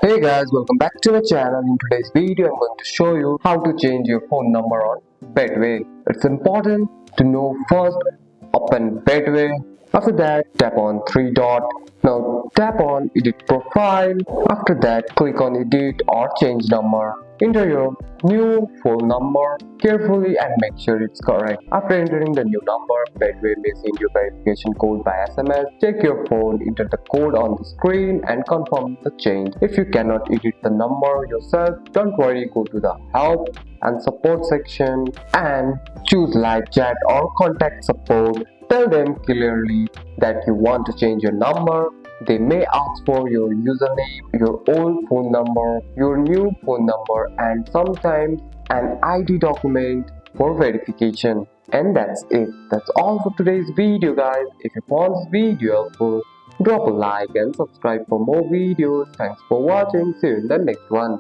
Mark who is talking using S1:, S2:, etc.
S1: Hey guys, welcome back to the channel. In today's video, I'm going to show you how to change your phone number on Betway. It's important to know first, open Betway. After that, tap on three dot. Now tap on edit profile. After that, click on edit or change number. Enter your new phone number carefully and make sure it's correct. After entering the new number, Betway may send you verification code by SMS. Check your phone, enter the code on the screen and confirm the change. If you cannot edit the number yourself, don't worry, go to the help and support section and choose live chat or contact support. Tell them clearly that you want to change your number. They may ask for your username, your old phone number, your new phone number, and sometimes an ID document for verification. And that's it. That's all for today's video, guys. If you found this video helpful, drop a like and subscribe for more videos. Thanks for watching. See you in the next one.